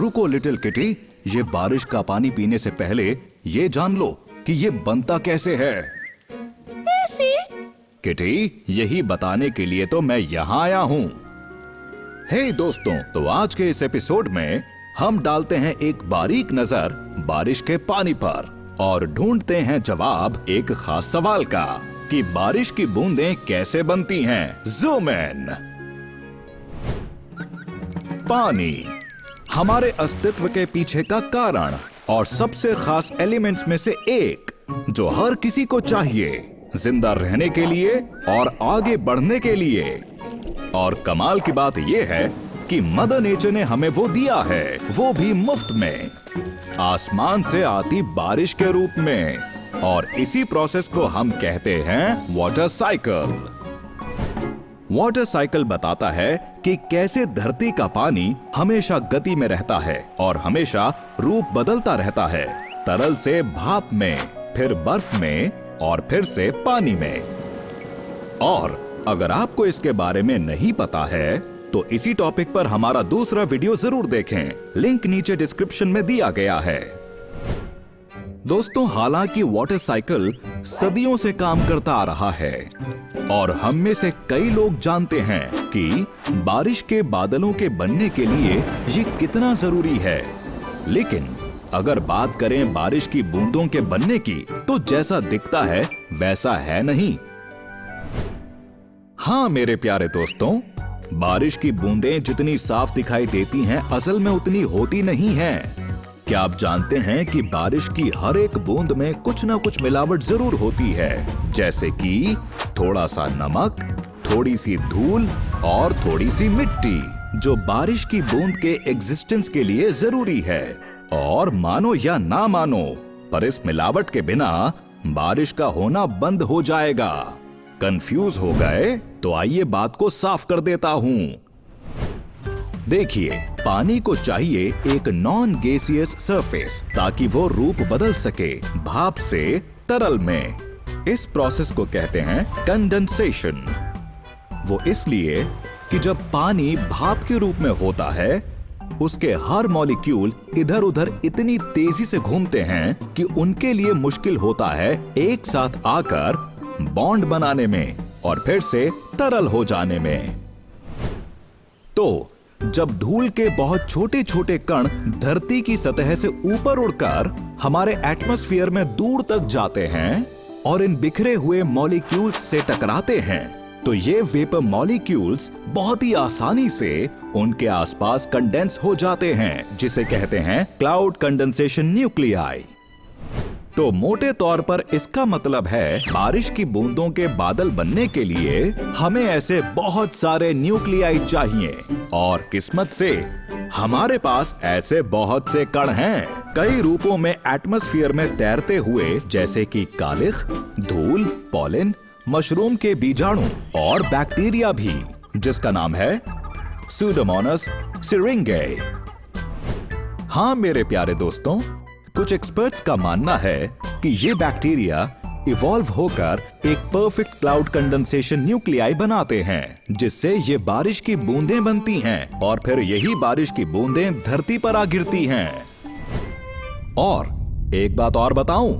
रुको little kitty, ये बारिश का पानी पीने से पहले ये जान लो कि ये बनता कैसे है। कैसे? किटी, यही बताने के लिए तो मैं यहाँ आया हूँ। हे दोस्तों, तो आज के इस एपिसोड में हम डालते हैं एक बारीक नजर बारिश के पानी पर और ढूंढते हैं जवाब एक खास सवाल का कि बारिश की बूंदें कैसे बनती हैं। Zoom in. पानी हमारे अस्तित्व के पीछे का कारण और सबसे खास एलिमेंट्स में से एक जो हर किसी को चाहिए जिंदा रहने के लिए और आगे बढ़ने के लिए। और कमाल की बात यह है कि मदर नेचर ने हमें वो दिया है, वो भी मुफ्त में, आसमान से आती बारिश के रूप में। और इसी प्रोसेस को हम कहते हैं वाटर साइकिल। वाटर साइकिल बताता है कि कैसे धरती का पानी हमेशा गति में रहता है और हमेशा रूप बदलता रहता है, तरल से भाप में, फिर बर्फ में और फिर से पानी में। और अगर आपको इसके बारे में नहीं पता है तो इसी टॉपिक पर हमारा दूसरा वीडियो जरूर देखें, लिंक नीचे डिस्क्रिप्शन में दिया गया है। दोस्तों, हालांकि वाटर साइकिल सदियों से काम करता आ रहा है और हम में से कई लोग जानते हैं कि बारिश के बादलों के बनने के लिए ये कितना जरूरी है। लेकिन अगर बात करें बारिश की बूंदों के बनने की, तो जैसा दिखता है वैसा है नहीं। हाँ मेरे प्यारे दोस्तों, बारिश की बूंदें जितनी साफ दिखाई देती हैं, असल में उतनी होती नहीं हैं। क्या आप जानते हैं कि बारिश की हर एक बूंद में कुछ ना कुछ मिलावट जरूर होती है, जैसे कि थोड़ा सा नमक, थोड़ी सी धूल और थोड़ी सी मिट्टी, जो बारिश की बूंद के एग्जिस्टेंस के लिए जरूरी है। और मानो या ना मानो, पर इस मिलावट के बिना बारिश का होना बंद हो जाएगा। कंफ्यूज हो गए? तो आइए बात को साफ कर देता हूं। देखिए, पानी को चाहिए एक नॉन गैसियस सरफेस ताकि वो रूप बदल सके भाप से तरल में। इस प्रोसेस को कहते हैं कंडेंसेशन। वो इसलिए कि जब पानी भाप के रूप में होता है, उसके हर मॉलिक्यूल इधर उधर इतनी तेजी से घूमते हैं कि उनके लिए मुश्किल होता है एक साथ आकर बॉन्ड बनाने में और फिर से तरल हो जाने में। तो जब धूल के बहुत छोटे छोटे कण धरती की सतह से ऊपर उड़कर हमारे एटमॉस्फेयर में दूर तक जाते हैं और इन बिखरे हुए मॉलिक्यूल्स से टकराते हैं, तो ये वेपर मॉलिक्यूल्स बहुत ही आसानी से उनके आसपास कंडेंस हो जाते हैं, जिसे कहते हैं क्लाउड कंडेंसेशन न्यूक्लियाई। तो मोटे तौर पर इसका मतलब है बारिश की बूंदों के बादल बनने के लिए हमें ऐसे बहुत सारे न्यूक्लियाई चाहिए, और किस्मत से हमारे पास ऐसे बहुत से कण हैं, कई रूपों में एटमॉस्फेयर में तैरते हुए, जैसे कि कालिख, धूल, पॉलन, मशरूम के बीजाणु और बैक्टीरिया भी, जिसका नाम है सूडोमोनास सिरिंगे। हाँ मेरे प्यारे दोस्तों, कुछ एक्सपर्ट्स का मानना है कि ये बैक्टीरिया इवॉल्व होकर एक परफेक्ट क्लाउड कंडेंसेशन न्यूक्लियाई बनाते हैं, जिससे ये बारिश की बूंदें बनती हैं और फिर यही बारिश की बूंदें धरती पर आ गिरती हैं। और एक बात और बताऊं,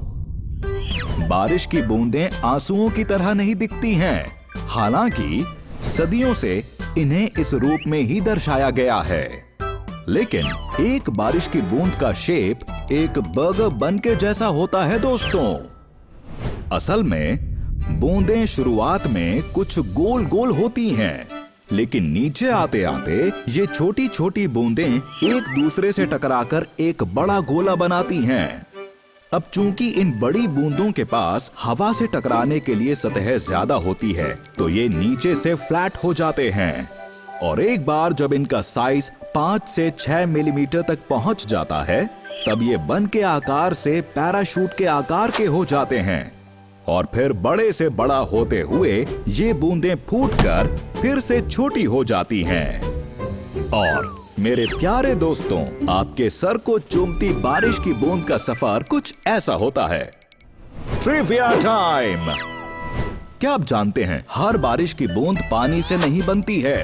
बारिश की बूंदें आंसुओं की तरह नहीं दिखती हैं, हालांकि सदियों से इन्हें इस रूप में ही दर्शाया गया है। लेकिन एक बारिश की बूंद का शेप एक बर्गर बन के जैसा होता है दोस्तों। असल में बूंदें शुरुआत में कुछ गोल गोल होती हैं, लेकिन नीचे आते आते ये छोटी छोटी बूंदें एक दूसरे से टकराकर एक बड़ा गोला बनाती हैं। अब चूंकि इन बड़ी बूंदों के पास हवा से टकराने के लिए सतह ज्यादा होती है, तो ये नीचे से फ्लैट हो जाते हैं, और एक बार जब इनका साइज 5 से 6 मिलीमीटर तक पहुंच जाता है, तब ये बन के आकार से पैराशूट के आकार के हो जाते हैं, और फिर बड़े से बड़ा होते हुए ये बूंदें फूटकर फिर से छोटी हो जाती हैं। और मेरे प्यारे दोस्तों, आपके सर को चूमती बारिश की बूंद का सफर कुछ ऐसा होता है। Trivia time. क्या आप जानते हैं, हर बारिश की बूंद पानी से नहीं बनती है।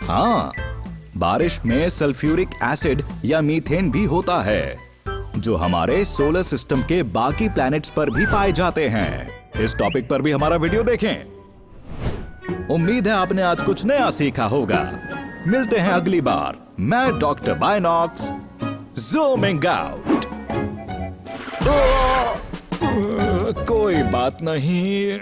हाँ, बारिश में सल्फ्यूरिक एसिड या मीथेन भी होता है, जो हमारे सोलर सिस्टम के बाकी प्लैनेट्स पर भी पाए जाते हैं। इस टॉपिक पर भी हमारा वीडियो देखें। उम्मीद है आपने आज कुछ नया सीखा होगा। मिलते हैं अगली बार। मैं डॉक्टर बाइनॉक्स, ज़ूमिंग आउट। कोई बात नहीं।